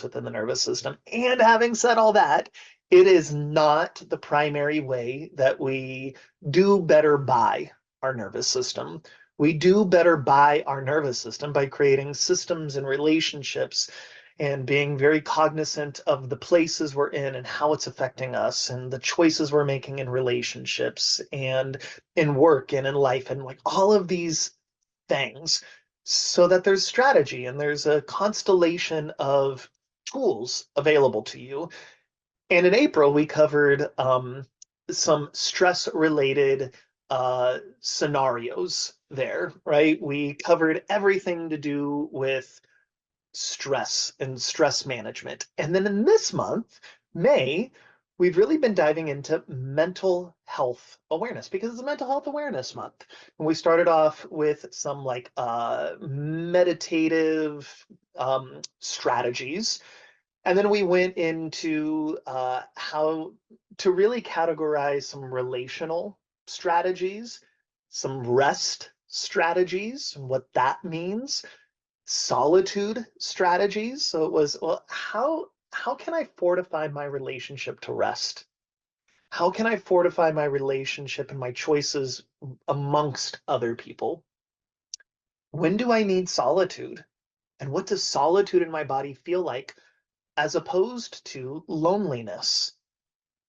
within the nervous system. And having said all that, it is not the primary way that we do better by our nervous system. We do better by our nervous system by creating systems and relationships and being very cognizant of the places we're in and how it's affecting us and the choices we're making in relationships and in work and in life and like all of these things so that there's strategy and there's a constellation of tools available to you. And in April, we covered some stress related scenarios there, right? We covered everything to do with stress and stress management. And then in this month, May, we've really been diving into mental health awareness because it's a mental health awareness month. And we started off with some like meditative strategies. And then we went into how to really categorize some relational strategies, some rest strategies, and what that means, solitude strategies. So it was, well, how can I fortify my relationship to rest? How can I fortify my relationship and my choices amongst other people? When do I need solitude? And what does solitude in my body feel like as opposed to loneliness?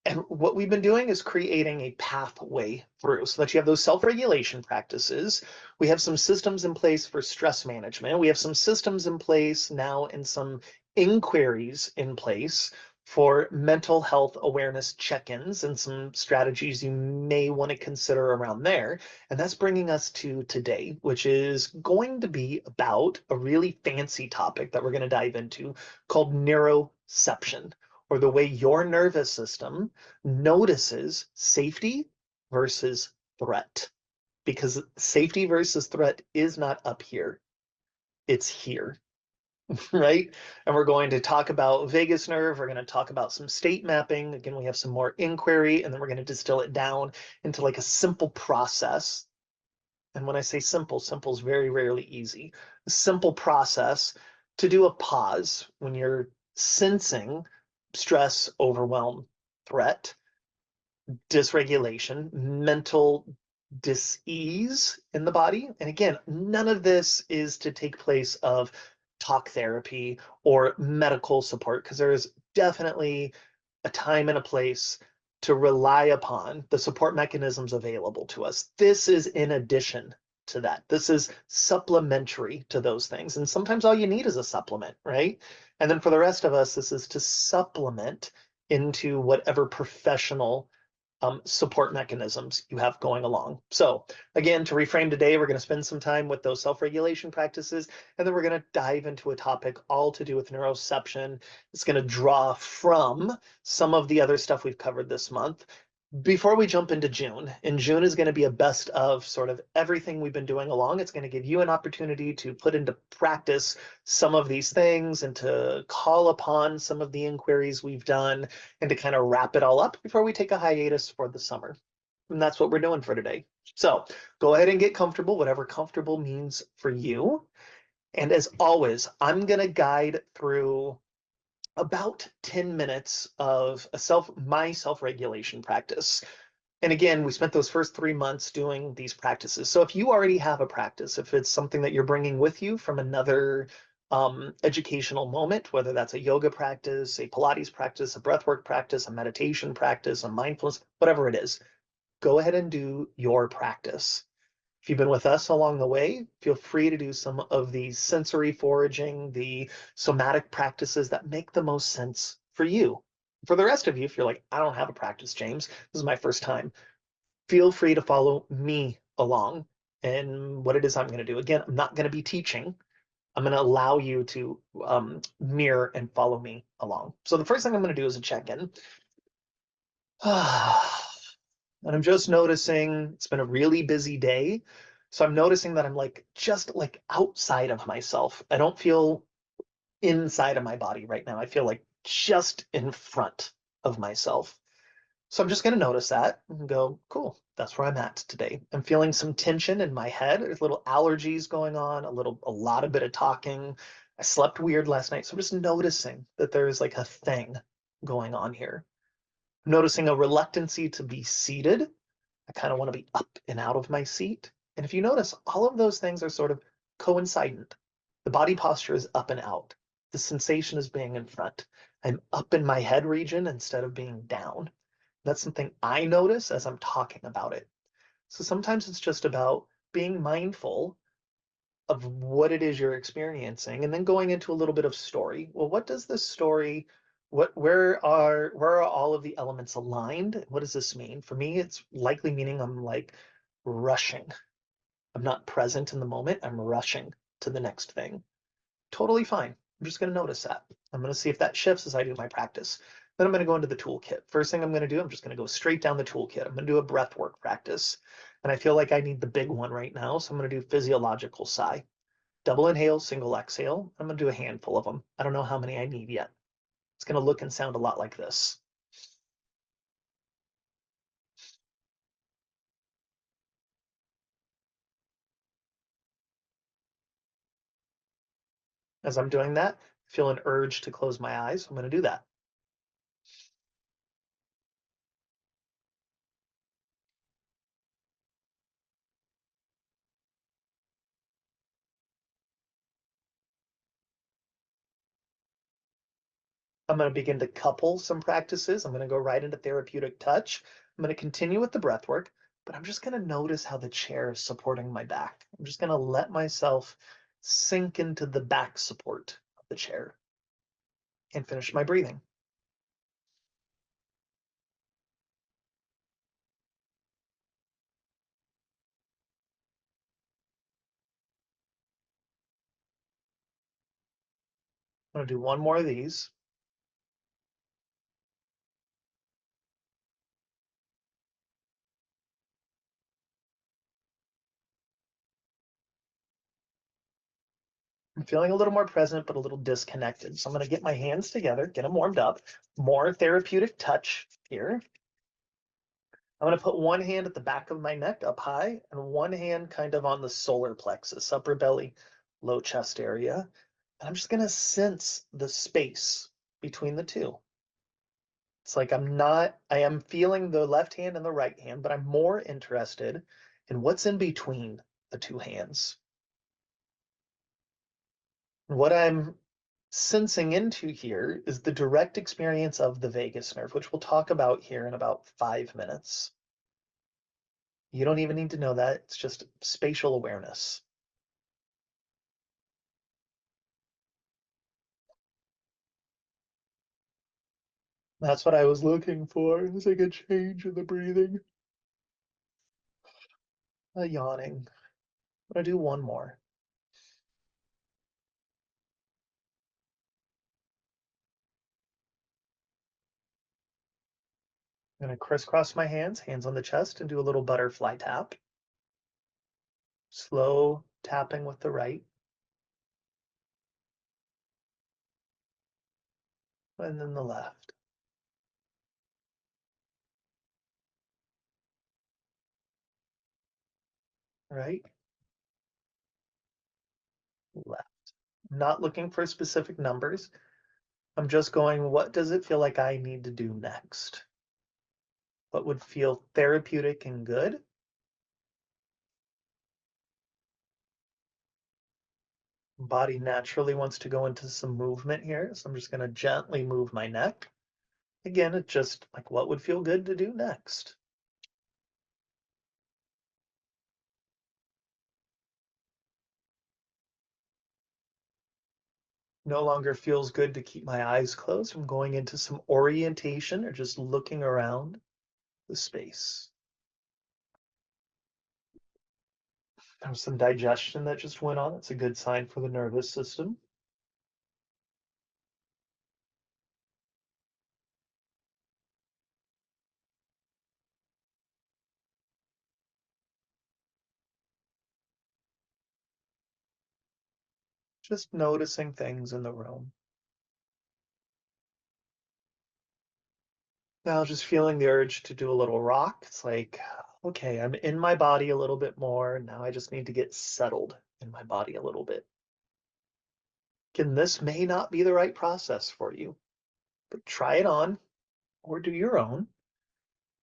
And what we've been doing is creating a pathway through so that you have those self-regulation practices. We have some systems in place for stress management. We have some systems in place now and some inquiries in place for mental health awareness check-ins and some strategies you may want to consider around there. And that's bringing us to today, which is going to be about a really fancy topic that we're going to dive into called neuroception, or the way your nervous system notices safety versus threat. Because safety versus threat is not up here, it's here, right? And we're going to talk about vagus nerve. We're going to talk about some state mapping. Again, we have some more inquiry, and then we're going to distill it down into like a simple process. And when I say simple, simple is very rarely easy. A simple process to do a pause when you're sensing stress, overwhelm, threat, dysregulation, mental dis-ease in the body. And again, none of this is to take place of talk therapy or medical support, because there is definitely a time and a place to rely upon the support mechanisms available to us. This is in addition to that. This is supplementary to those things. And sometimes all you need is a supplement, right? And then for the rest of us, this is to supplement into whatever professional support mechanisms you have going along. So again, to reframe today, we're going to spend some time with those self-regulation practices, and then we're going to dive into a topic all to do with neuroception. It's going to draw from some of the other stuff we've covered this month. Before we jump into June, and June is going to be a best of sort of everything we've been doing along. It's going to give you an opportunity to put into practice some of these things and to call upon some of the inquiries we've done and to kind of wrap it all up before we take a hiatus for the summer. And that's what we're doing for today. So go ahead and get comfortable, whatever comfortable means for you. And as always, I'm going to guide through about 10 minutes of my self-regulation practice. And again, we spent those first 3 months doing these practices. So if you already have a practice, if it's something that you're bringing with you from another educational moment, whether that's a yoga practice, a Pilates practice, a breathwork practice, a meditation practice, a mindfulness, whatever it is, go ahead and do your practice. If you've been with us along the way, feel free to do some of the sensory foraging, the somatic practices that make the most sense for you. For the rest of you, if you're like, I don't have a practice, James, this is my first time, feel free to follow me along and what it is I'm going to do. Again, I'm not going to be teaching. I'm going to allow you to mirror and follow me along. So the first thing I'm going to do is a check-in. And I'm just noticing it's been a really busy day. So I'm noticing that I'm like just like outside of myself. I don't feel inside of my body right now. I feel like just in front of myself. So I'm just going to notice that and go, cool, that's where I'm at today. I'm feeling some tension in my head. There's little allergies going on, a lot of bit of talking. I slept weird last night. So I'm just noticing that there's like a thing going on here. I'm noticing a reluctancy to be seated. I kind of want to be up and out of my seat. And if you notice, all of those things are sort of coincident. The body posture is up and out. The sensation is being in front. I'm up in my head region instead of being down. That's something I notice as I'm talking about it. So sometimes it's just about being mindful of what it is you're experiencing and then going into a little bit of story. Well, what does this story, where are all of the elements aligned? What does this mean? For me, it's likely meaning I'm like rushing. I'm not present in the moment. I'm rushing to the next thing. Totally fine. I'm just going to notice that. I'm going to see if that shifts as I do my practice. Then I'm going to go into the toolkit. First thing I'm going to do, I'm just going to go straight down the toolkit. I'm going to do a breath work practice. And I feel like I need the big one right now. So I'm going to do physiological sigh. Double inhale, single exhale. I'm going to do a handful of them. I don't know how many I need yet. It's going to look and sound a lot like this. As I'm doing that, I feel an urge to close my eyes. So I'm going to do that. I'm going to begin to couple some practices. I'm going to go right into therapeutic touch. I'm going to continue with the breath work, but I'm just going to notice how the chair is supporting my back. I'm just going to let myself sink into the back support of the chair and finish my breathing. I'm going to do one more of these. I'm feeling a little more present, but a little disconnected. So I'm going to get my hands together, get them warmed up. More therapeutic touch here. I'm going to put one hand at the back of my neck up high and one hand kind of on the solar plexus, upper belly, low chest area. And I'm just going to sense the space between the two. It's like I am feeling the left hand and the right hand, but I'm more interested in what's in between the two hands. What I'm sensing into here is the direct experience of the vagus nerve, which we'll talk about here in about 5 minutes. You don't even need to know that. It's just spatial awareness. That's what I was looking for. It's like a change in the breathing. Yawning. I'm gonna do one more. I'm gonna crisscross my hands, hands on the chest, and do a little butterfly tap. Slow tapping with the right, and then the left. Right, left. I'm not looking for specific numbers. I'm just going, what does it feel like I need to do next? What would feel therapeutic and good? Body naturally wants to go into some movement here, so I'm just going to gently move my neck. Again, it's just like what would feel good to do next. No longer feels good to keep my eyes closed. I'm going into some orientation or just looking around the space. There's some digestion that just went on. That's a good sign for the nervous system. Just noticing things in the room. Now just feeling the urge to do a little rock. It's like, okay, I'm in my body a little bit more. Now I just need to get settled in my body a little bit. Again, this may not be the right process for you, but try it on or do your own.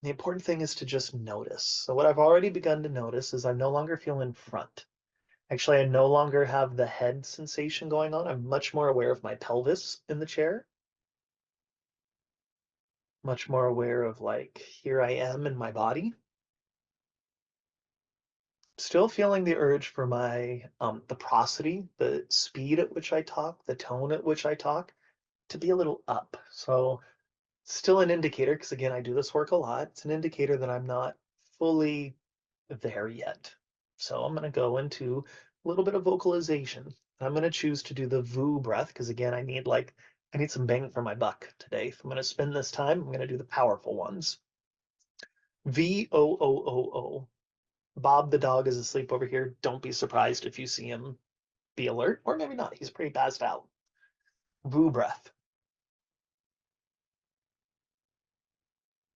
The important thing is to just notice. So what I've already begun to notice is I no longer feel in front. Actually, I no longer have the head sensation going on. I'm much more aware of my pelvis in the chair, much more aware of like, here I am in my body. Still feeling the urge for my the prosody, the speed at which I talk, the tone at which I talk to be a little up. So still an indicator, because again, I do this work a lot. It's an indicator that I'm not fully there yet. So I'm going to go into a little bit of vocalization. I'm going to choose to do the VOO breath because again, I need some bang for my buck today. If I'm going to spend this time, I'm going to do the powerful ones. VOOOO. Bob the dog is asleep over here. Don't be surprised if you see him be alert, or maybe not. He's pretty passed out. VOO breath.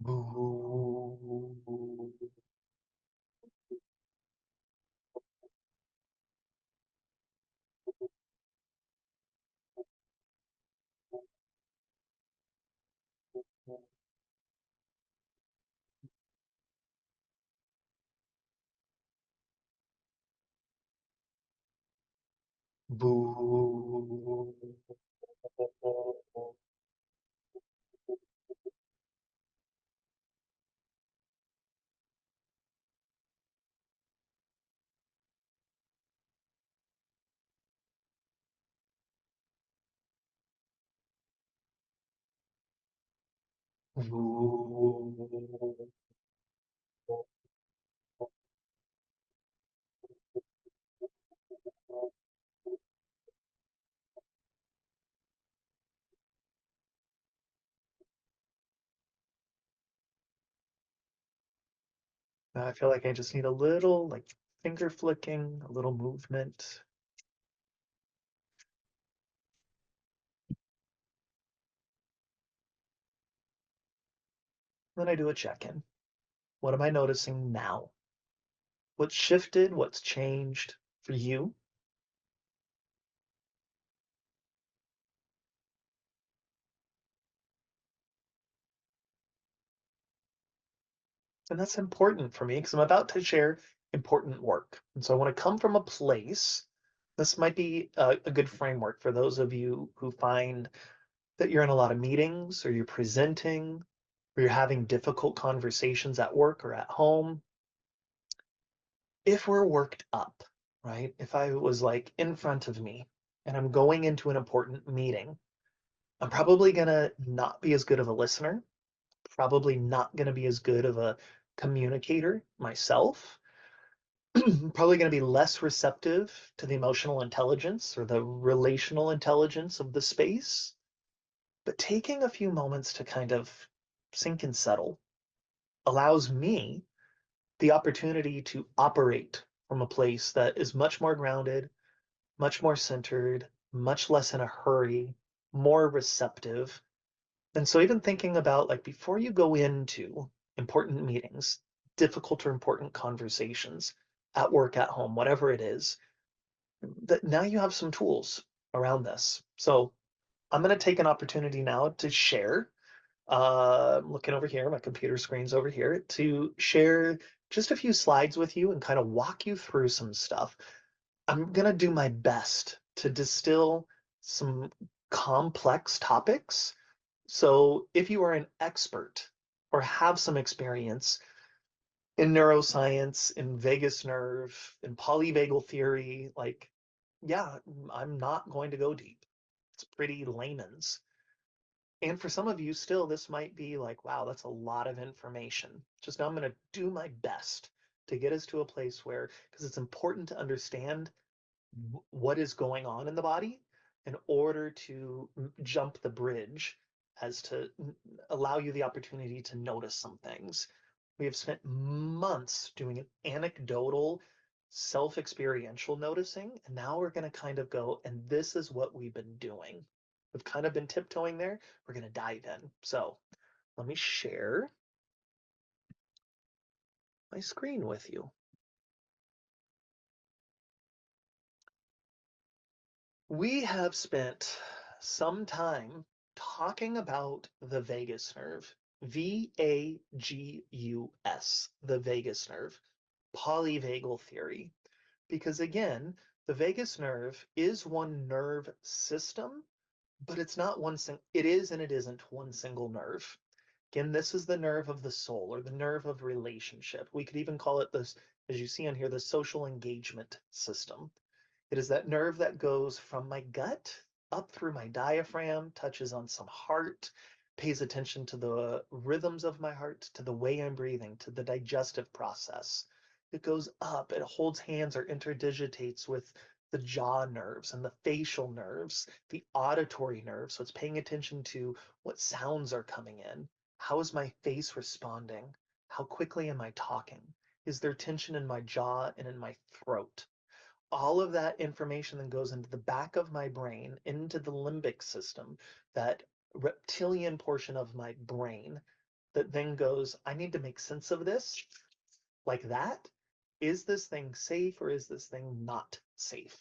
VOO. VOO. VOO. I feel like I just need a little like finger flicking, a little movement. Then I do a check-in. What am I noticing now? What's shifted? What's changed for you? And that's important for me because I'm about to share important work. And so I want to come from a place. This might be a good framework for those of you who find that you're in a lot of meetings or you're presenting or you're having difficult conversations at work or at home. If we're worked up, right? If I was like in front of me and I'm going into an important meeting, I'm probably going to not be as good of a listener, probably not going to be as good of a communicator myself, probably going to be less receptive to the emotional intelligence or the relational intelligence of the space. But taking a few moments to kind of sink and settle allows me the opportunity to operate from a place that is much more grounded, much more centered, much less in a hurry, more receptive. And so even thinking about like before you go into important meetings, difficult or important conversations at work, at home, whatever it is, that now you have some tools around this. So I'm going to take an opportunity now to share. I'm looking over here, my computer screen's over here, to share just a few slides with you and kind of walk you through some stuff. I'm going to do my best to distill some complex topics. So if you are an expert or have some experience in neuroscience, in vagus nerve, in polyvagal theory, like, yeah, I'm not going to go deep. It's pretty layman's. And for some of you still, this might be like, wow, that's a lot of information. Just now I'm going to do my best to get us to a place where, because it's important to understand what is going on in the body in order to jump the bridge as to allow you the opportunity to notice some things. We have spent months doing an anecdotal, self experiential noticing, and now we're going to kind of go, and this is what we've been doing. We've kind of been tiptoeing there. We're going to dive in. So let me share my screen with you. We have spent some time talking about the vagus nerve, VAGUS, the vagus nerve, polyvagal theory. Because again, the vagus nerve is one nerve system, but it's not it is and it isn't one single nerve. Again, this is the nerve of the soul or the nerve of relationship. We could even call it this, as you see on here, the social engagement system. It is that nerve that goes from my gut up through my diaphragm, touches on some heart, pays attention to the rhythms of my heart, to the way I'm breathing, to the digestive process. It goes up, it holds hands or interdigitates with the jaw nerves and the facial nerves, the auditory nerves. So it's paying attention to what sounds are coming in. How is my face responding? How quickly am I talking? Is there tension in my jaw and in my throat? All of that information then goes into the back of my brain, into the limbic system, that reptilian portion of my brain that then goes, I need to make sense of this like that. Is this thing safe or is this thing not safe?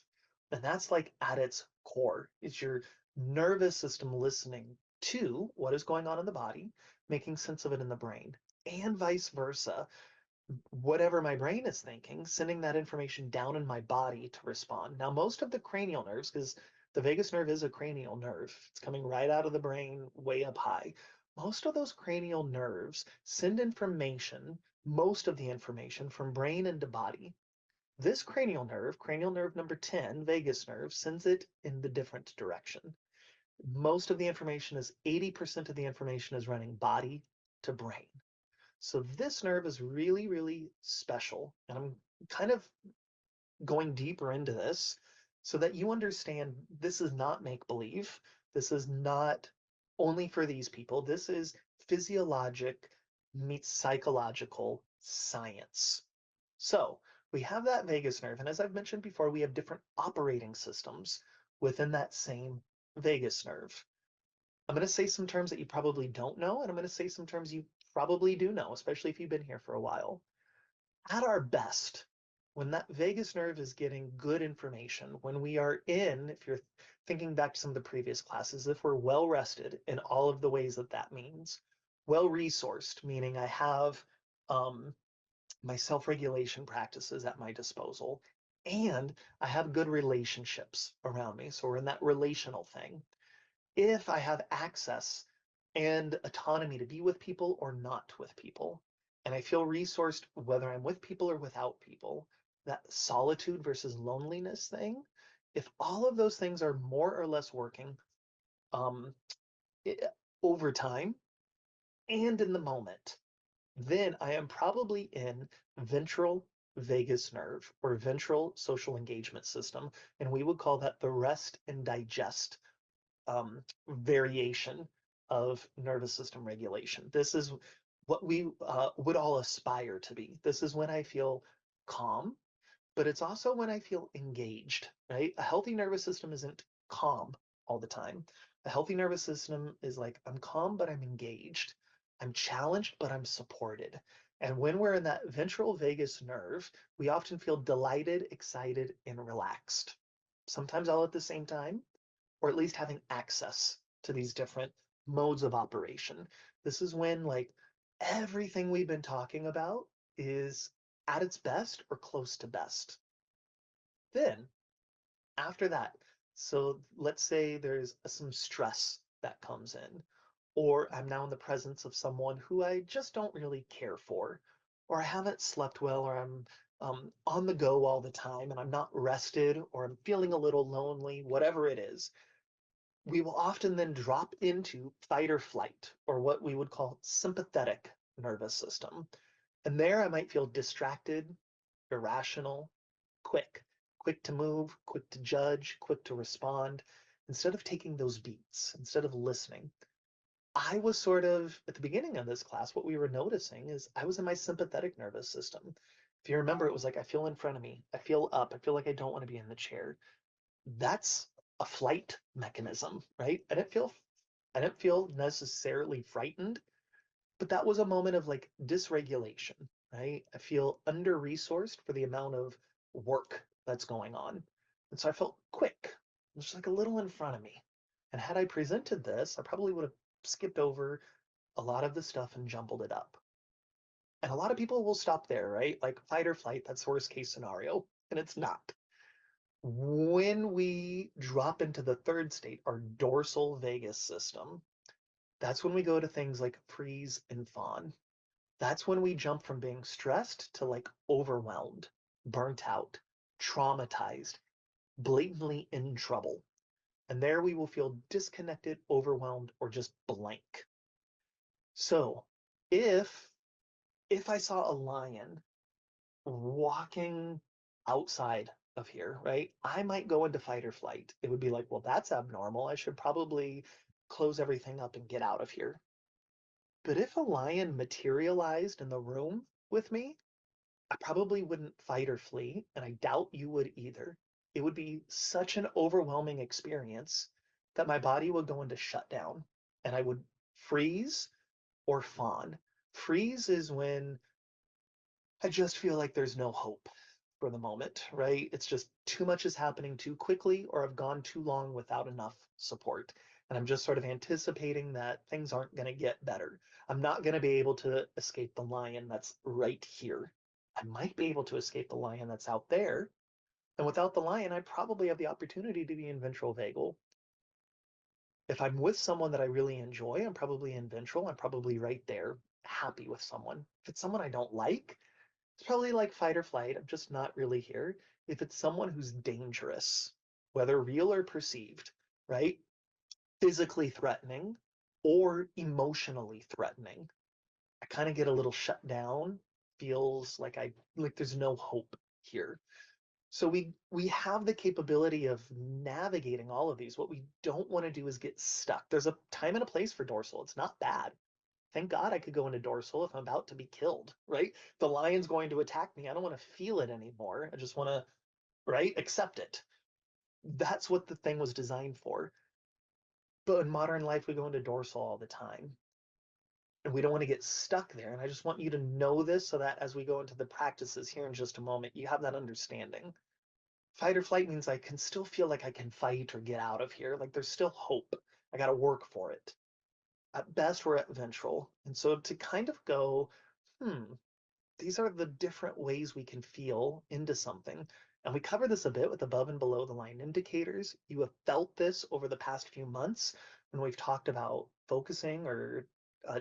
And that's like at its core, is your nervous system listening to what is going on in the body, making sense of it in the brain, and vice versa, whatever my brain is thinking, sending that information down in my body to respond. Now, most of the cranial nerves, because the vagus nerve is a cranial nerve, it's coming right out of the brain, way up high. Most of those cranial nerves send information, most of the information from brain into body. This cranial nerve number 10, vagus nerve, sends it in the different direction. Most of the information is 80% of the information is running body to brain. So this nerve is really, really special. And I'm kind of going deeper into this so that you understand this is not make believe. This is not only for these people. This is physiologic meets psychological science. So we have that vagus nerve. And as I've mentioned before, we have different operating systems within that same vagus nerve. I'm going to say some terms that you probably don't know, and I'm going to say some terms you probably do know, especially if you've been here for a while. At our best, when that vagus nerve is getting good information, when we are in, if you're thinking back to some of the previous classes, if we're well rested in all of the ways that that means, well resourced, meaning I have my self regulation practices at my disposal, and I have good relationships around me. So we're in that relational thing. If I have access and autonomy to be with people or not with people, and I feel resourced whether I'm with people or without people, that solitude versus loneliness thing, if all of those things are more or less working um, i- over time and in the moment, then I am probably in ventral vagus nerve or ventral social engagement system, and we would call that the rest and digest variation of nervous system regulation. This is what we would all aspire to be. This is when I feel calm, but it's also when I feel engaged, right? A healthy nervous system isn't calm all the time. A healthy nervous system is like, I'm calm, but I'm engaged. I'm challenged, but I'm supported. And when we're in that ventral vagus nerve, we often feel delighted, excited, and relaxed. Sometimes all at the same time, or at least having access to these different modes of operation. This is when like everything we've been talking about is at its best or close to best. Then after that, so let's say there's some stress that comes in, or I'm now in the presence of someone who I just don't really care for, or I haven't slept well, or I'm on the go all the time and I'm not rested, or I'm feeling a little lonely, whatever it is, we will often then drop into fight or flight, or what we would call sympathetic nervous system. And there I might feel distracted, irrational, quick, quick to move, quick to judge, quick to respond, instead of taking those beats, instead of listening. I was sort of, at the beginning of this class, what we were noticing is I was in my sympathetic nervous system. If you remember, it was like, I feel in front of me, I feel up, I feel like I don't want to be in the chair. That's a flight mechanism, right? I didn't feel necessarily frightened, but that was a moment of like dysregulation, right? I feel under-resourced for the amount of work that's going on. And so I felt quick. just like a little in front of me. And had I presented this, I probably would have skipped over a lot of the stuff and jumbled it up. And a lot of people will stop there, right? Like fight or flight, that's worst case scenario. And it's not. When we drop into the third state, our dorsal vagus system, that's when we go to things like freeze and fawn. That's when we jump from being stressed to like overwhelmed, burnt out, traumatized, blatantly in trouble. And there we will feel disconnected, overwhelmed, or just blank. So if I saw a lion walking outside of here, right, I might go into fight or flight. It would be like, well, that's abnormal. I should probably close everything up and get out of here. But if a lion materialized in the room with me, I probably wouldn't fight or flee, and I doubt you would either. It would be such an overwhelming experience that my body would go into shutdown and I would freeze or fawn. Freeze is when I just feel like there's no hope for the moment, right? It's just too much is happening too quickly, or I've gone too long without enough support. And I'm just sort of anticipating that things aren't going to get better. I'm not going to be able to escape the lion that's right here. I might be able to escape the lion that's out there. And without the lion, I probably have the opportunity to be in ventral vagal. If I'm with someone that I really enjoy, I'm probably in ventral. I'm probably right there, happy with someone. If it's someone I don't like, it's probably like fight or flight. I'm just not really here. If it's someone who's dangerous, whether real or perceived, right? Physically threatening or emotionally threatening, I kind of get a little shut down. Feels like there's no hope here. So we have the capability of navigating all of these. What we don't want to do is get stuck. There's a time and a place for dorsal. It's not bad. Thank God I could go into dorsal if I'm about to be killed, right? The lion's going to attack me. I don't want to feel it anymore. I just want to, right, accept it. That's what the thing was designed for. But in modern life, we go into dorsal all the time. And we don't want to get stuck there. And I just want you to know this so that as we go into the practices here in just a moment, you have that understanding. Fight or flight means I can still feel like I can fight or get out of here. Like there's still hope. I got to work for it. At best, we're at ventral. And so to kind of go, these are the different ways we can feel into something. And we cover this a bit with above and below the line indicators. You have felt this over the past few months when we've talked about focusing or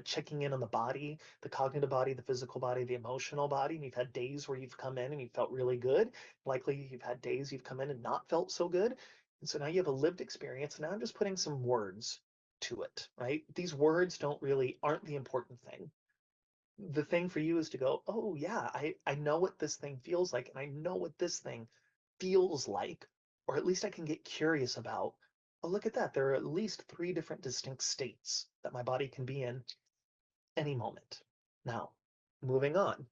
checking in on the body, the cognitive body, the physical body, the emotional body. And you've had days where you've come in and you felt really good. Likely you've had days you've come in and not felt so good. And so now you have a lived experience. Now I'm just putting some words to it, right? These words aren't the important thing. The thing for you is to go, oh yeah, I know what this thing feels like, and I know what this thing feels like, or at least I can get curious about, oh, look at that. There are at least 3 different distinct states that my body can be in any moment. Now, moving on.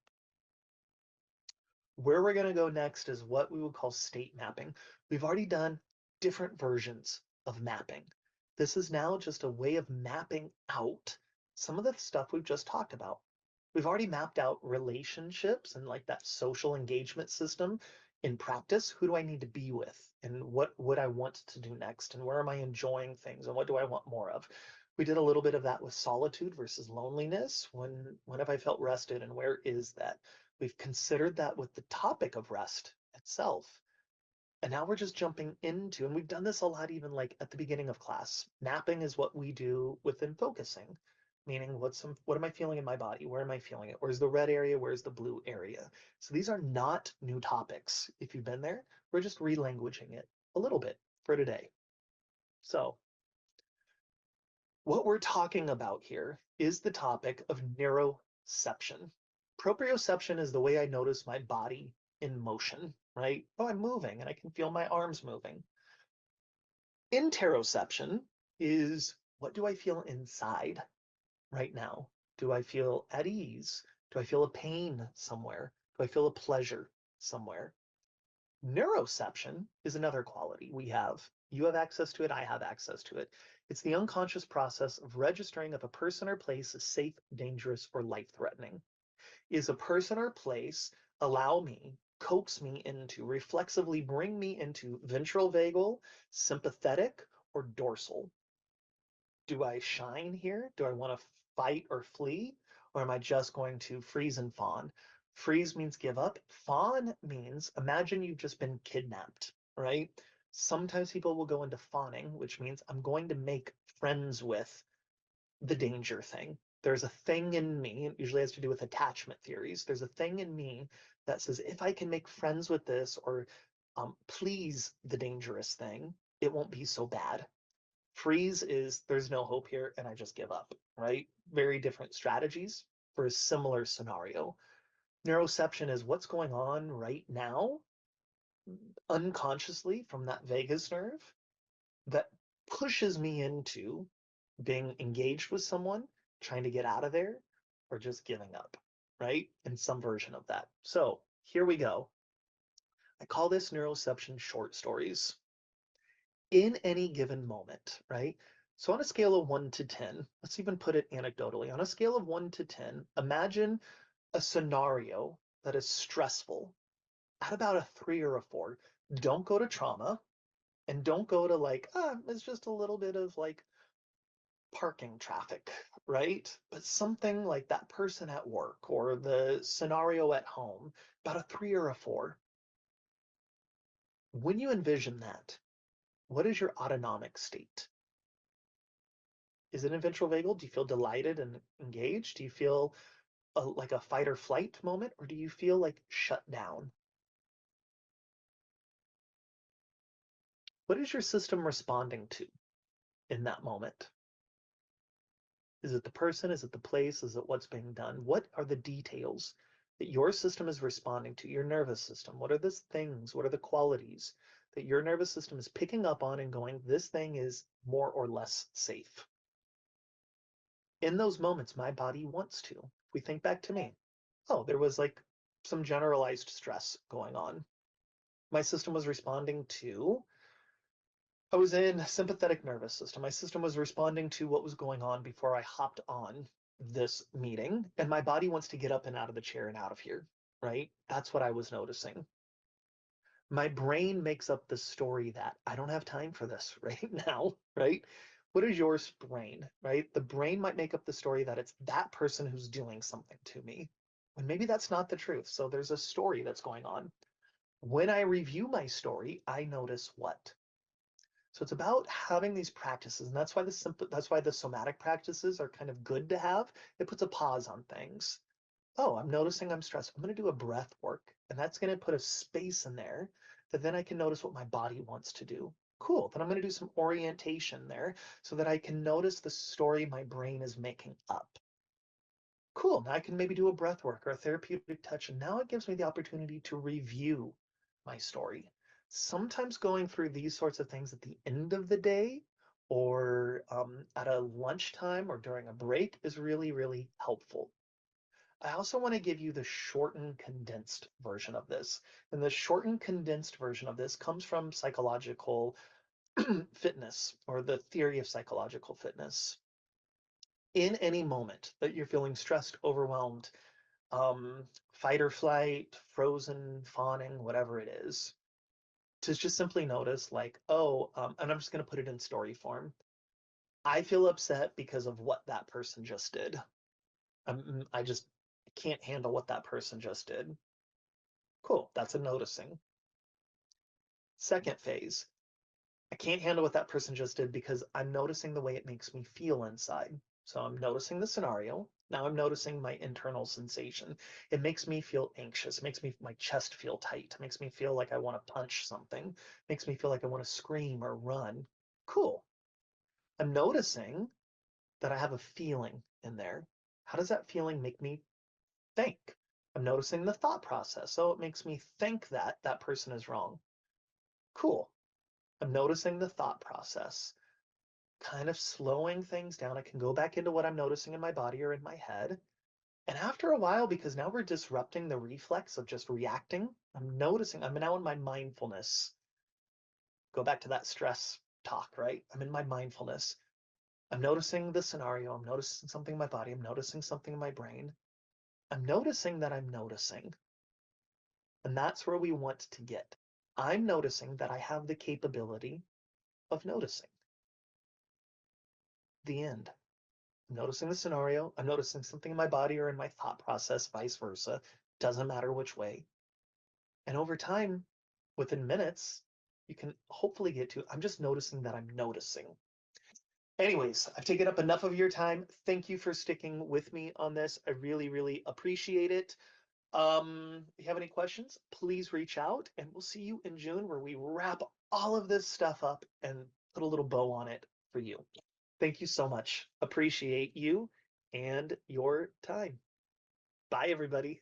Where we're going to go next is what we would call state mapping. We've already done different versions of mapping. This is now just a way of mapping out some of the stuff we've just talked about. We've already mapped out relationships and like that social engagement system in practice. Who do I need to be with? And what would I want to do next? And where am I enjoying things? And what do I want more of? We did a little bit of that with solitude versus loneliness. When have I felt rested and where is that? We've considered that with the topic of rest itself. And now we're just jumping into, and we've done this a lot even like at the beginning of class. Mapping is what we do within focusing, meaning what am I feeling in my body? Where am I feeling it? Where's the red area? Where's the blue area? So these are not new topics. If you've been there, we're just relanguaging it a little bit for today. So what we're talking about here is the topic of neuroception. Proprioception is the way I notice my body in motion, right? Oh, I'm moving and I can feel my arms moving. Interoception is what do I feel inside right now? Do I feel at ease? Do I feel a pain somewhere? Do I feel a pleasure somewhere? Neuroception is another quality we have. You have access to it, I have access to it. It's the unconscious process of registering if a person or place is safe, dangerous, or life-threatening. Is a person or place allow me coax me into, reflexively bring me into ventral vagal, sympathetic, or dorsal. Do I shine here? Do I want to fight or flee? Or am I just going to freeze and fawn? Freeze means give up. Fawn means imagine you've just been kidnapped, right? Sometimes people will go into fawning, which means I'm going to make friends with the danger thing. There's a thing in me, it usually has to do with attachment theories. There's a thing in me that says if I can make friends with this or please the dangerous thing, it won't be so bad. Freeze is there's no hope here and I just give up, right? Very different strategies for a similar scenario. Neuroception is what's going on right now unconsciously from that vagus nerve that pushes me into being engaged with someone, trying to get out of there, or just giving up, right? In some version of that. So here we go. I call this neuroception short stories. In any given moment, right? So on a scale of 1 to 10, let's even put it anecdotally. On a scale of 1 to 10, imagine a scenario that is stressful at about a 3 or a 4. Don't go to trauma and don't go to like, it's just a little bit of like parking traffic, right? But something like that person at work or the scenario at home, about a 3 or a 4. When you envision that, what is your autonomic state? Is it in ventral vagal? Do you feel delighted and engaged? Do you feel like a fight or flight moment, or do you feel like shut down? What is your system responding to in that moment? Is it the person? Is it the place? Is it what's being done? What are the details that your system is responding to? Your nervous system. What are the things? What are the qualities that your nervous system is picking up on and going, this thing is more or less safe? In those moments, my body wants to. If we think back to me, oh, there was like some generalized stress going on. My system was responding to, I was in sympathetic nervous system. My system was responding to what was going on before I hopped on this meeting. And my body wants to get up and out of the chair and out of here, right? That's what I was noticing. My brain makes up the story that I don't have time for this right now, right? What is your brain, right? The brain might make up the story that it's that person who's doing something to me. And maybe that's not the truth. So there's a story that's going on. When I review my story, I notice what? So it's about having these practices, and that's why the somatic practices are kind of good to have. It puts a pause on things. Oh, I'm noticing I'm stressed. I'm going to do a breath work, and that's going to put a space in there that then I can notice what my body wants to do. Cool. Then I'm going to do some orientation there so that I can notice the story my brain is making up. Cool. Now I can maybe do a breath work or a therapeutic touch. And now it gives me the opportunity to review my story. Sometimes going through these sorts of things at the end of the day or at a lunchtime or during a break is really, really helpful. I also want to give you the shortened, condensed version of this. And the shortened, condensed version of this comes from psychological fitness or the theory of psychological fitness. In any moment that you're feeling stressed, overwhelmed, fight or flight, frozen, fawning, whatever it is, to just simply notice like, oh, and I'm just going to put it in story form. I feel upset because of what that person just did. I just can't handle what that person just did. Cool, that's a noticing. Second phase, I can't handle what that person just did because I'm noticing the way it makes me feel inside. So I'm noticing the scenario. Now I'm noticing my internal sensation. It makes me feel anxious. It makes my chest feel tight. It makes me feel like I want to punch something. It makes me feel like I want to scream or run. Cool. I'm noticing that I have a feeling in there. How does that feeling make me think? I'm noticing the thought process. So it makes me think that that person is wrong. Cool. I'm noticing the thought process, kind of slowing things down. I can go back into what I'm noticing in my body or in my head. And after a while, because now we're disrupting the reflex of just reacting, I'm noticing I'm now in my mindfulness. Go back to that stress talk, right? I'm in my mindfulness. I'm noticing the scenario. I'm noticing something in my body. I'm noticing something in my brain. I'm noticing that I'm noticing. And that's where we want to get. I'm noticing that I have the capability of noticing. The end. I'm noticing the scenario. I'm noticing something in my body or in my thought process, vice versa. Doesn't matter which way. And over time, within minutes, you can hopefully get to, I'm just noticing that I'm noticing. Anyways, I've taken up enough of your time. Thank you for sticking with me on this. I really, really appreciate it. If you have any questions, please reach out and we'll see you in June where we wrap all of this stuff up and put a little bow on it for you. Thank you so much. Appreciate you and your time. Bye, everybody.